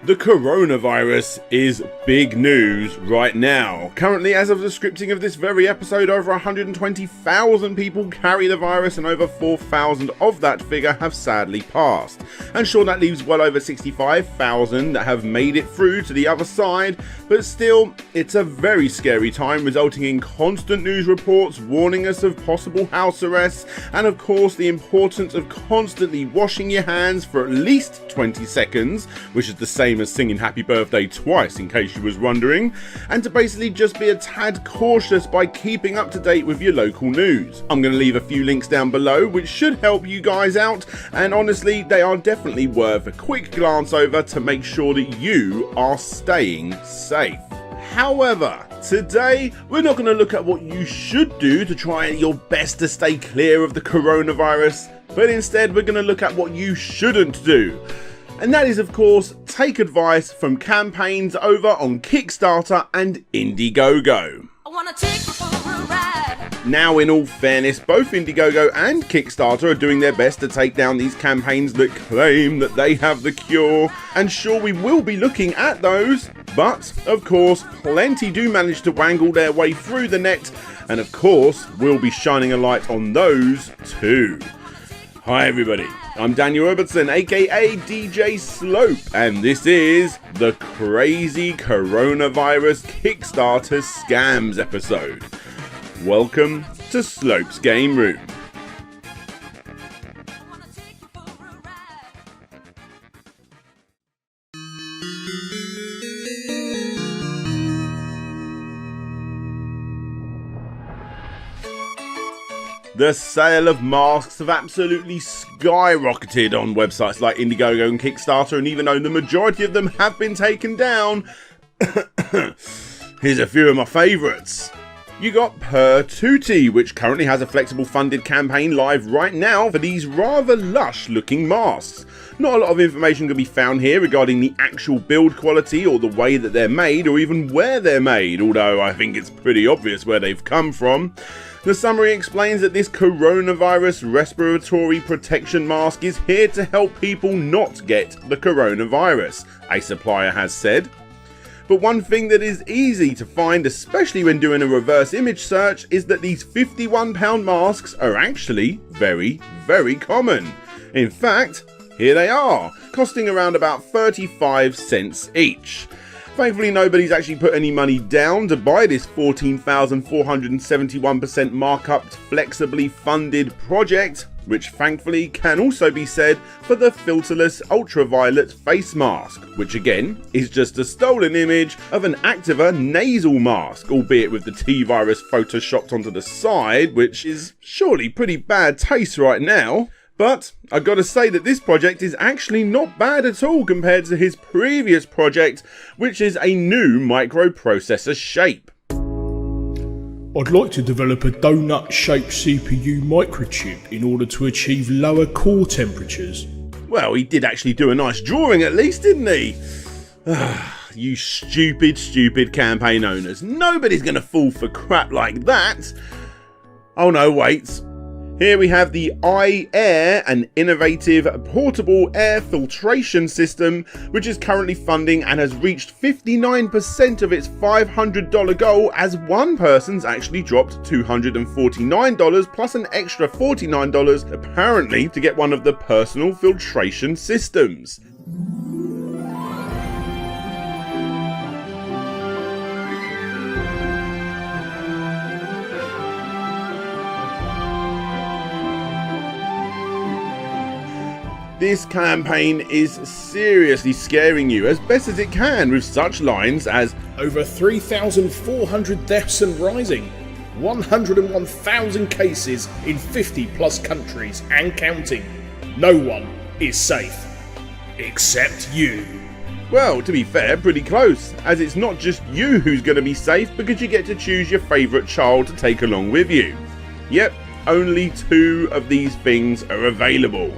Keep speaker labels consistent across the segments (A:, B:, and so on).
A: The coronavirus is big news right now. Currently, as of the scripting of this very episode, over 120,000 people carry the virus and over 4,000 of that figure have sadly passed. And sure, that leaves well over 65,000 that have made it through to the other side, but still, it's a very scary time, resulting in constant news reports warning us of possible house arrests, and of course the importance of constantly washing your hands for at least 20 seconds, which is the same as singing happy birthday twice in case you was wondering, and to basically just be a tad cautious by keeping up to date with your local news. I'm going to leave a few links down below which should help you guys out, and honestly they are definitely worth a quick glance over to make sure that you are staying safe. However, today we're not going to look at what you should do to try your best to stay clear of the coronavirus, but instead we're going to look at what you shouldn't do. And that is, of course, take advice from campaigns over on Kickstarter and INDIEGOGO.
B: I wanna take you for a ride.
A: Now, in all fairness, both INDIEGOGO and Kickstarter are doing their best to take down these campaigns that claim that they have the cure. And sure, we will be looking at those, but of course, plenty do manage to wangle their way through the net. And of course, we'll be shining a light on those too. Hi everybody, I'm Daniel Robertson, aka DJ Slope, and this is the crazy coronavirus Kickstarter scams episode. Welcome to Slope's Game Room. The sale of masks have absolutely skyrocketed on websites like INDIEGOGO and Kickstarter, and even though the majority of them have been taken down, here's a few of my favourites. You got Per Tutti, which currently has a flexible funded campaign live right now for these rather lush looking masks. Not a lot of information can be found here regarding the actual build quality or the way that they're made or even where they're made, although I think it's pretty obvious where they've come from. The summary explains that this coronavirus respiratory protection mask is here to help people not get the coronavirus, a supplier has said. But one thing that is easy to find, especially when doing a reverse image search, is that these £51 masks are actually very, very common. In fact, here they are, costing around about 35 cents each. Thankfully, nobody's actually put any money down to buy this 14,471% markup flexibly funded project, which thankfully can also be said for the filterless ultraviolet face mask, which again is just a stolen image of an Activa nasal mask, albeit with the T-virus photoshopped onto the side, which is surely pretty bad taste right now. But I gotta say that this project is actually not bad at all compared to his previous project, which is a new microprocessor shape.
C: I'd like to develop a donut-shaped CPU microchip in order to achieve lower core temperatures.
A: Well, he did actually do a nice drawing at least, didn't he? You stupid campaign owners. Nobody's gonna fall for crap like that. Oh no, wait. Here we have the iAir, an innovative portable air filtration system, which is currently funding and has reached 59% of its $500 goal, as one person's actually dropped $249 plus an extra $49 apparently to get one of the personal filtration systems. This campaign is seriously scaring you as best as it can, with such lines as
C: over 3,400 deaths and rising, 101,000 cases in 50 plus countries and counting. No one is safe. Except you.
A: Well, to be fair, pretty close, as it's not just you who's going to be safe because you get to choose your favourite child to take along with you. Yep, only 2 of these things are available.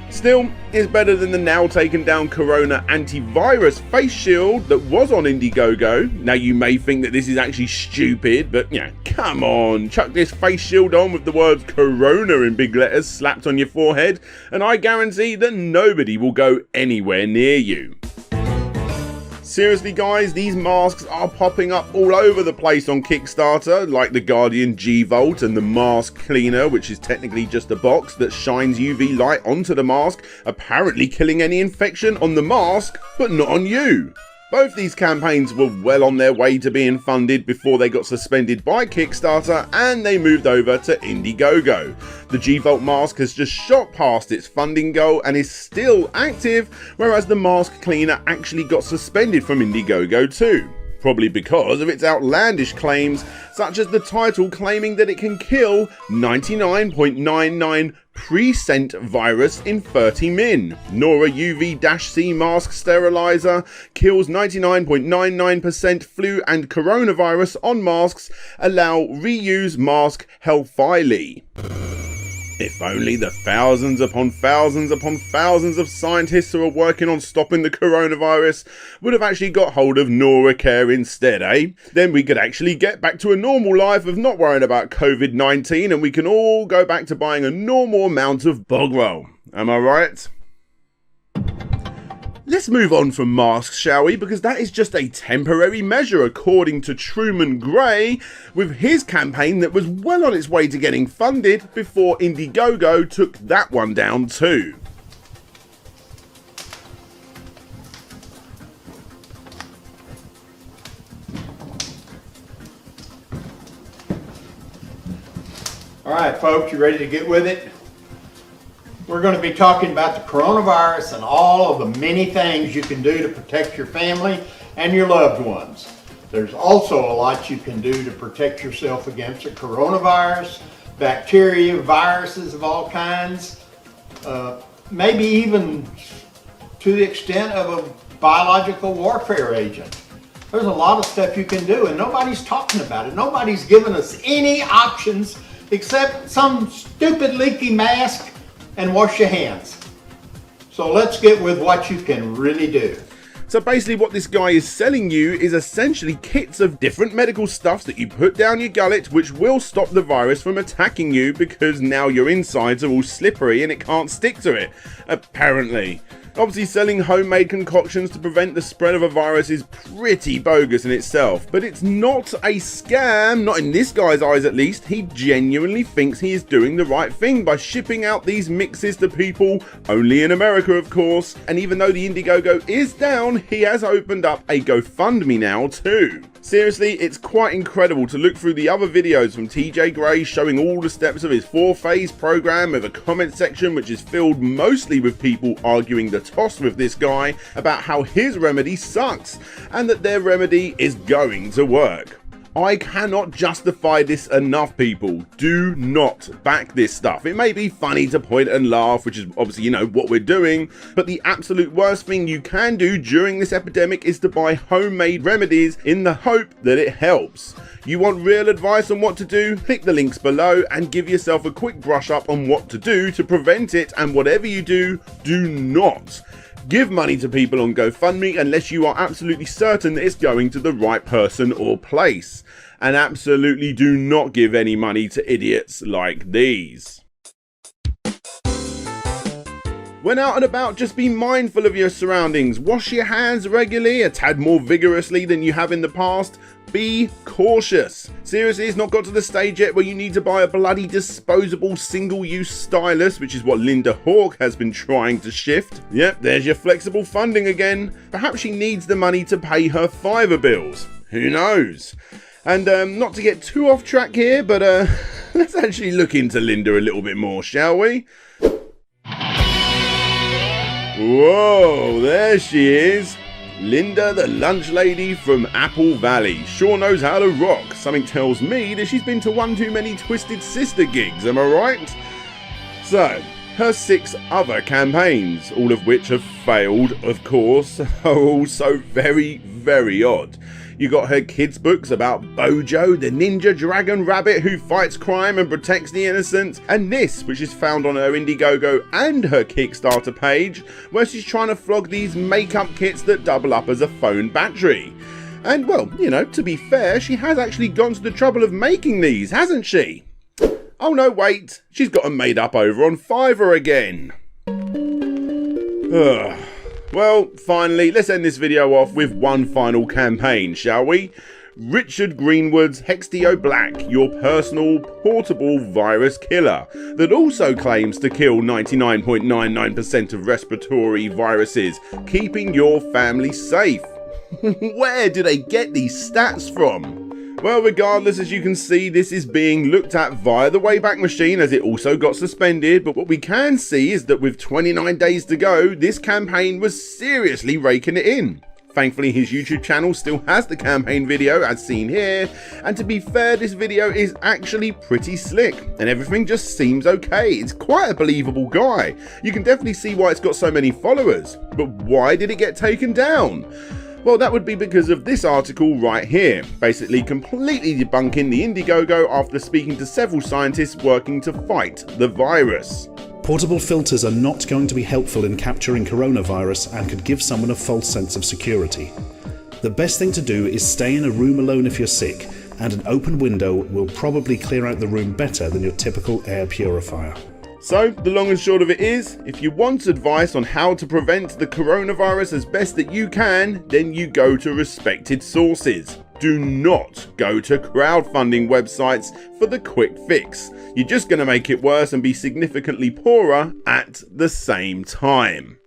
A: Still, it's better than the now taken down Corona antivirus face shield that was on INDIEGOGO. Now you may think that this is actually stupid, but yeah, come on, chuck this face shield on with the words Corona in big letters slapped on your forehead, and I guarantee that nobody will go anywhere near you. Seriously guys, these masks are popping up all over the place on Kickstarter, like the Guardian G-Volt and the Mask Cleaner, which is technically just a box that shines UV light onto the mask, apparently killing any infection on the mask, but not on you. Both these campaigns were well on their way to being funded before they got suspended by Kickstarter and they moved over to INDIEGOGO. The G-Volt mask has just shot past its funding goal and is still active, whereas the Mask Cleaner actually got suspended from INDIEGOGO too. Probably because of its outlandish claims, such as the title claiming that it can kill 99.99% virus in 30 min. Nora UV-C mask sterilizer kills 99.99% flu and coronavirus on masks, allow reuse mask healthily. If only the thousands upon thousands upon thousands of scientists who are working on stopping the coronavirus would have actually got hold of NoraCare instead, eh? Then we could actually get back to a normal life of not worrying about COVID-19 and we can all go back to buying a normal amount of bog roll. Am I right? Let's move on from masks, shall we? Because that is just a temporary measure, according to Truman Gray, with his campaign that was well on its way to getting funded before INDIEGOGO took that one down too.
D: All right, folks, you ready to get with it? We're going to be talking about the coronavirus and all of the many things you can do to protect your family and your loved ones. There's also a lot you can do to protect yourself against the coronavirus, bacteria, viruses of all kinds, maybe even to the extent of a biological warfare agent. There's a lot of stuff you can do and nobody's talking about it. Nobody's giving us any options except some stupid leaky mask and wash your hands. So let's get with what you can really do.
A: So basically what this guy is selling you is essentially kits of different medical stuffs that you put down your gullet which will stop the virus from attacking you because now your insides are all slippery and it can't stick to it, apparently. Obviously selling homemade concoctions to prevent the spread of a virus is pretty bogus in itself, but it's not a scam, not in this guy's eyes at least. He genuinely thinks he is doing the right thing by shipping out these mixes to people, only in America of course, and even though the INDIEGOGO is down, he has opened up a GoFundMe now too. Seriously, it's quite incredible to look through the other videos from TJ Gray showing all the steps of his 4-phase program with a comment section which is filled mostly with people arguing the toss with this guy about how his remedy sucks and that their remedy is going to work. I cannot justify this enough, people. Do not back this stuff. It may be funny to point and laugh, which is obviously, you know, what we're doing, but the absolute worst thing you can do during this epidemic is to buy homemade remedies in the hope that it helps. You want real advice on what to do? Click the links below and give yourself a quick brush up on what to do to prevent it, and whatever you do, do not give money to people on GoFundMe unless you are absolutely certain that it's going to the right person or place. And absolutely do not give any money to idiots like these. When out and about, just be mindful of your surroundings. Wash your hands regularly, a tad more vigorously than you have in the past. Be cautious. Seriously, it's not got to the stage yet where you need to buy a bloody disposable single-use stylus, which is what Linda Hawk has been trying to shift. Yep, there's your flexible funding again. Perhaps she needs the money to pay her Fiverr bills. Who knows? And not to get too off track here, but let's actually look into Linda a little bit more, shall we? Whoa, there she is. Linda, the lunch lady from Apple Valley. Sure knows how to rock. Something tells me that she's been to one too many Twisted Sister gigs, am I right? So, her 6 other campaigns, all of which have failed, of course, are also very, very odd. You got her kids' books about Bojo, the ninja dragon rabbit who fights crime and protects the innocent, and this, which is found on her INDIEGOGO and her Kickstarter page, where she's trying to flog these makeup kits that double up as a phone battery. And well, you know, to be fair, she has actually gone to the trouble of making these, hasn't she? Oh no, wait, she's got them made up over on Fiverr again. Ugh. Well, finally, let's end this video off with one final campaign, shall we? Richard Greenwood's Hextio Black, your personal portable virus killer that also claims to kill 99.99% of respiratory viruses, keeping your family safe. Where do they get these stats from? Well, regardless, as you can see, this is being looked at via the Wayback Machine as it also got suspended, but what we can see is that with 29 days to go, this campaign was seriously raking it in. Thankfully, his YouTube channel still has the campaign video as seen here, and to be fair, this video is actually pretty slick, and everything just seems okay. It's quite a believable guy. You can definitely see why it's got so many followers, but why did it get taken down? Well, that would be because of this article right here, basically completely debunking the Indiegogo after speaking to several scientists working to fight the virus.
E: Portable filters are not going to be helpful in capturing coronavirus and could give someone a false sense of security. The best thing to do is stay in a room alone if you're sick, and an open window will probably clear out the room better than your typical air purifier.
A: So, the long and short of it is, if you want advice on how to prevent the coronavirus as best that you can, then you go to respected sources. Do not go to crowdfunding websites for the quick fix. You're just going to make it worse and be significantly poorer at the same time.